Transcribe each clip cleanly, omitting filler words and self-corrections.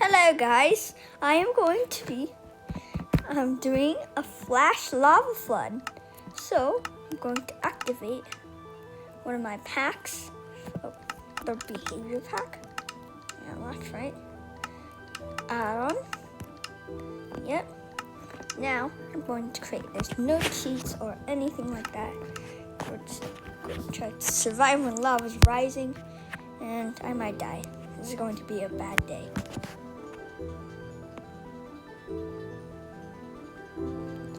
Hello guys, I am going to be doing a flash lava flood. So I'm going to activate one of my packs, the behavior pack. Yeah, that's right. Add on. Yep. Now I'm going to create. There's no cheats or anything like that. We're just going to try to survive when lava is rising, and I might die. This is going to be a bad day.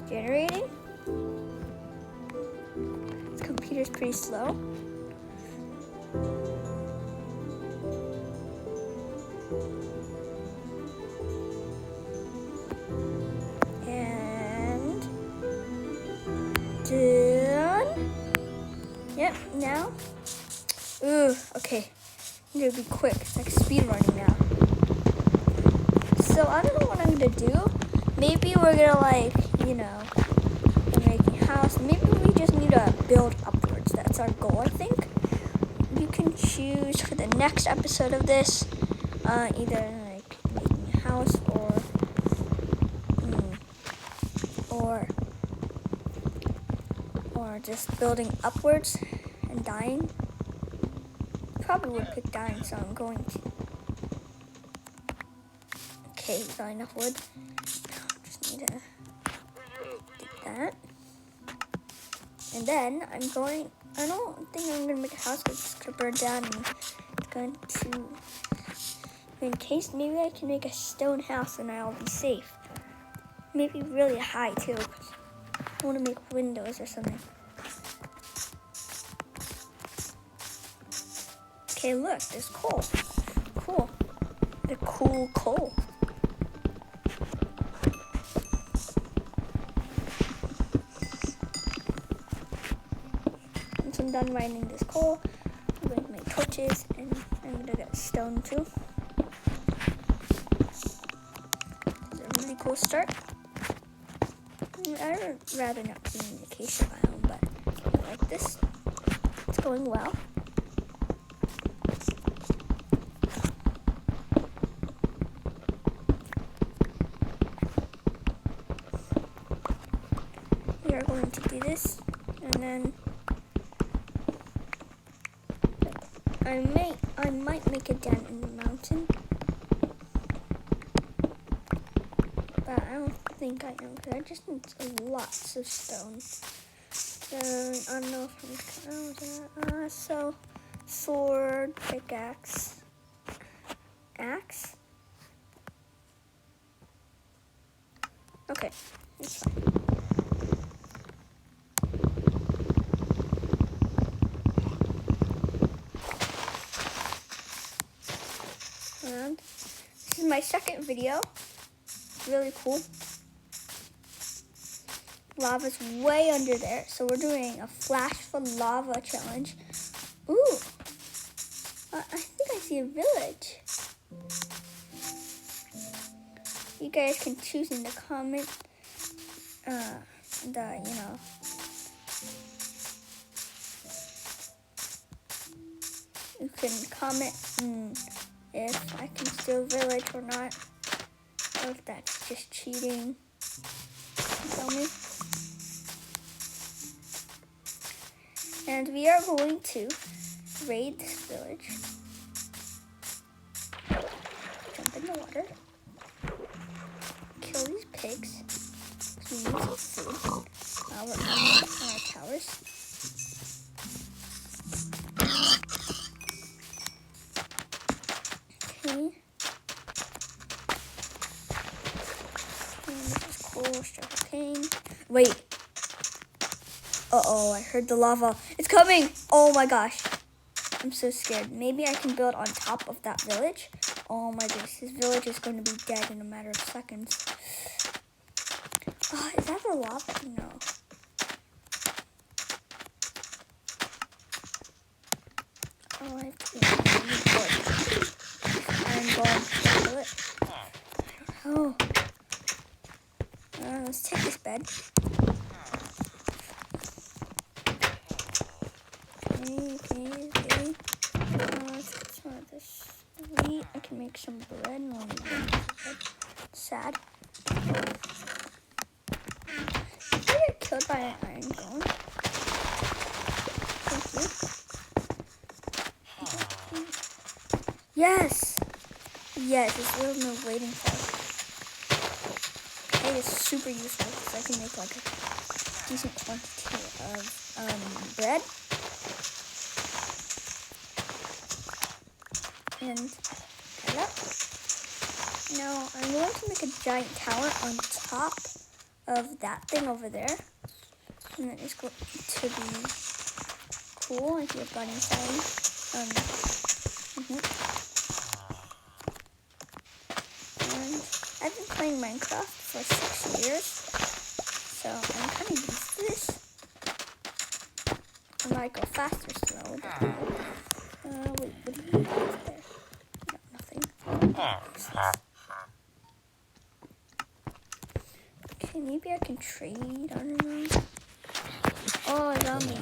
Generating. This computer's pretty slow. And done. Yep, now. Okay. I'm gonna be quick. It's like speed running now. So I don't know what I'm gonna do. Maybe we're gonna making a house. Maybe we just need to build upwards. That's our goal, I think. You can choose for the next episode of this, either like making a house or just building upwards and dying. Probably would pick dying, so I'm going to. Okay, got enough wood. Just need to do that. And then I don't think I'm going to make a house because it's going to burn down and it's going to, in case, maybe I can make a stone house and I'll be safe. Maybe really high too, because I want to make windows or something. Okay, look, there's coal. Cool. The cool coal. Once I'm done mining this coal, I'm going to make torches, and I'm going to get stone too. It's a really cool start. I would rather not be in the acacia biome, but I like this. It's going well. We are going to do this, and then I might make a dent in the mountain, but I don't think I am, because I just need lots of stone. So I don't know if I'm going to so sword, pickaxe, axe. Okay, that's fine. And this is my second video. Really cool. Lava's way under there, so we're doing a flash for lava challenge. Ooh, I think I see a village. You guys can choose in the comment. You can comment if I can steal village or not, or if that's just cheating. Tell me. And we are going to raid this village. Jump in the water. Kill these pigs. We need some food. We're on our towers. Okay. And this is cool. Sugar cane. Wait. Uh-oh, I heard the lava. It's coming! Oh my gosh. I'm so scared. Maybe I can build on top of that village. Oh my goodness, this village is going to be dead in a matter of seconds. Oh, is that the lava? No. Oh, I have to wood. Iron ball. Kill it. I don't know. Let's take this bed. Okay. Let's get some of this wheat I can make some bread. No need bread. Sad. Did I get killed by an iron golem? Thank you. Yes! Yes, it's what I'm waiting for. It is super useful because I can make like a decent quantity of bread. And head up. Now I'm going to make a giant tower on top of that thing over there. And that is going to be cool if you're bunny inside. And I've been playing Minecraft for 6 years, so I'm kind of used to this. I might go fast or slow. Wait, what do you do there? No, nothing. Okay, maybe I can trade. I don't know. Oh, a zombie.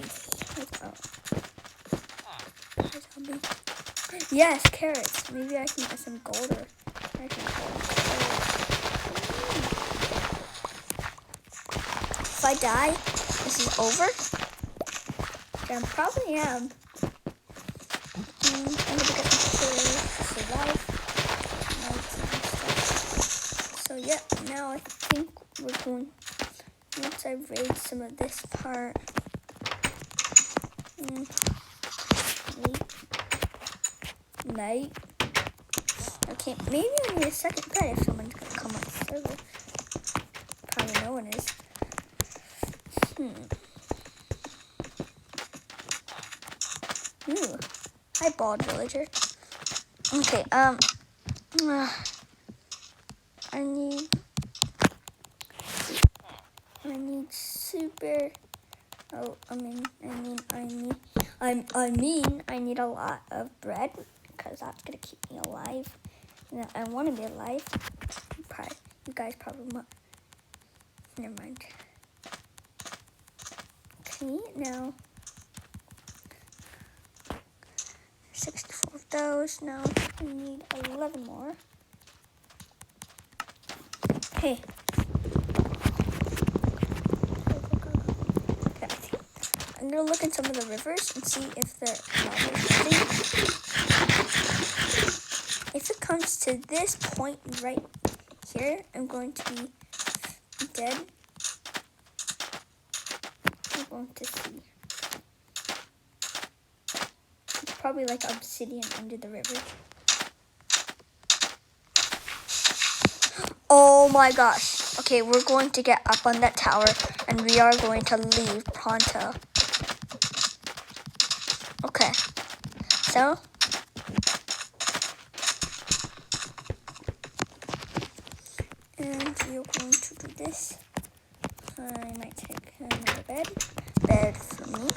Zombie. Yes, carrots. Maybe I can get some gold or I can If I die, this is over. I probably am. I'm gonna get to survive. So yeah, now I think we're going. Once I raid some of this part. Night. Okay, maybe I need a second bed if someone's gonna come on the server. Probably no one is. Ooh. Hi, bald villager. Okay, I need super. Oh, I need a lot of bread because that's gonna keep me alive. And I want to be alive. You guys probably won't. Never mind. Okay, now 64 of those. Now I need 11 more. Hey. I'm gonna look in some of the rivers and see if the if it comes to this point right here, I'm going to be dead. I'm going to see. It's probably like obsidian under the river. Oh my gosh. Okay, we're going to get up on that tower and we are going to leave pronto. Okay, so and we're going to do this. I might take another bed for me.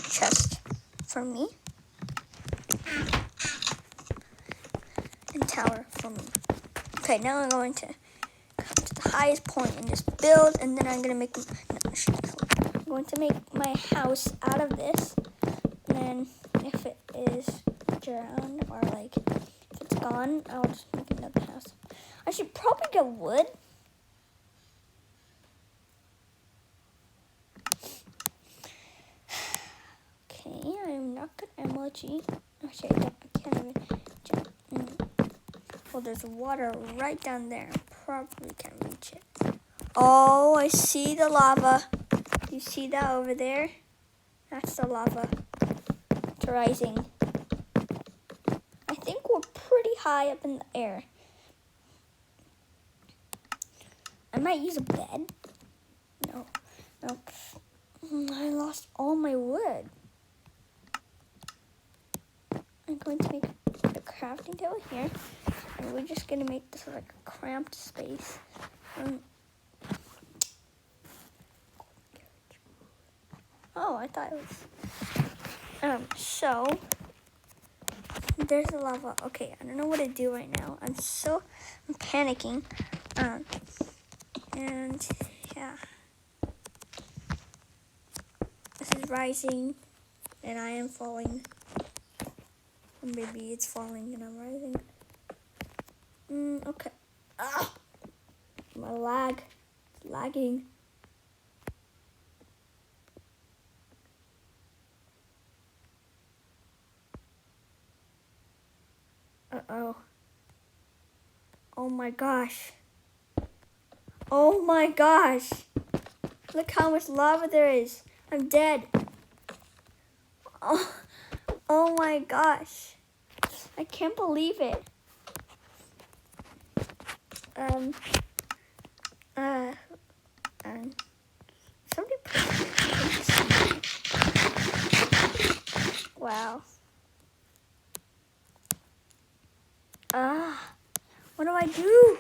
Chest for me. And tower for me. Okay, now I'm going to come to the highest point and just build, and then I'm going to make I'm going to make my house out of this. And then if it is drowned or like if it's gone, I'll just make another house. I should probably get wood. Okay, I'm not gonna emoji. Actually, I can't even jump. Well, there's water right down there. Probably can't reach it. Oh, I see the lava. You see that over there? That's the lava. It's rising. I think we're pretty high up in the air. I might use a bed. No. I lost all my wood. I'm going to make the crafting table here. And we're just going to make this like a cramped space. Oh, I thought it was... So, there's the lava. Okay, I don't know what to do right now. I'm panicking. And, yeah. is rising and I am falling. Or maybe it's falling and I'm rising. Okay. Ah! My lag. It's lagging. Uh-oh. Oh my gosh. Oh my gosh. Look how much lava there is. I'm dead. Oh my gosh. I can't believe it. Somebody wow. What do I do?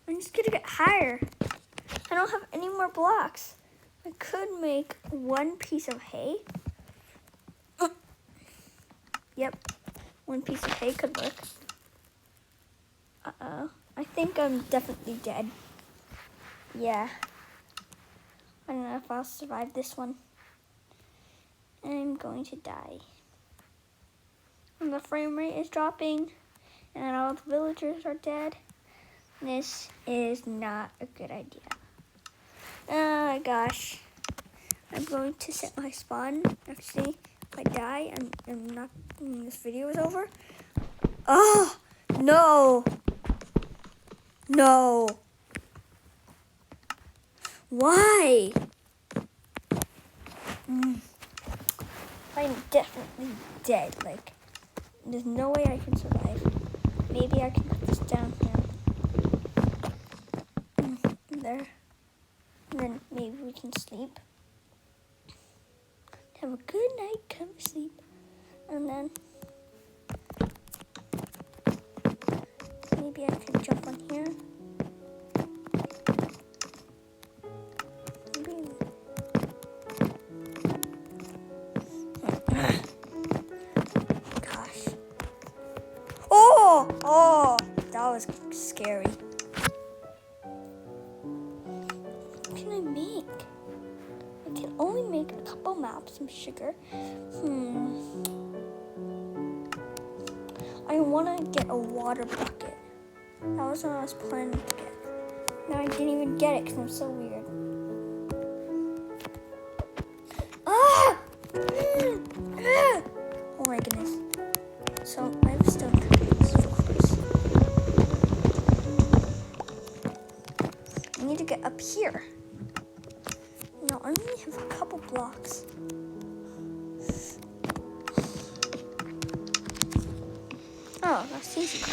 I'm just gonna get higher. I don't have any more blocks. I could make one piece of hay. Yep, one piece of hay could work. Uh-oh. I think I'm definitely dead. Yeah. I don't know if I'll survive this one. I'm going to die. And the frame rate is dropping, and all the villagers are dead. This is not a good idea. Oh my gosh. I'm going to set my spawn. Actually, if I die, I'm not. This video is over. Oh no! No. Why? I'm definitely dead. Like, there's no way I can survive. Maybe I can put this down here. There. And then maybe we can sleep. Have a good night, come to sleep. And then maybe I can jump on here. Gosh. Oh, that was scary. What can I make? I can only make a couple maps, some sugar. I want to get a water bucket. That was what I was planning to get. No, I didn't even get it because I'm so weird. Ah! Oh my goodness. So I have stone pickaxe, of course. I need to get up here. No, I only have a couple blocks. Oh, that's easy.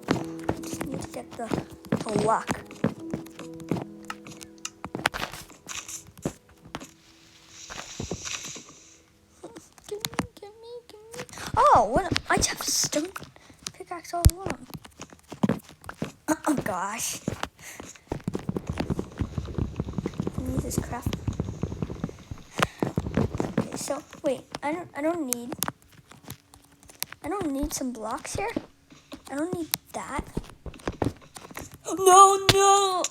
I just need to get the block. Give me. Oh, what? I just have a stone pickaxe all along. Oh gosh. I need this craft. Okay, so wait, I don't need some blocks here. I don't need that. No.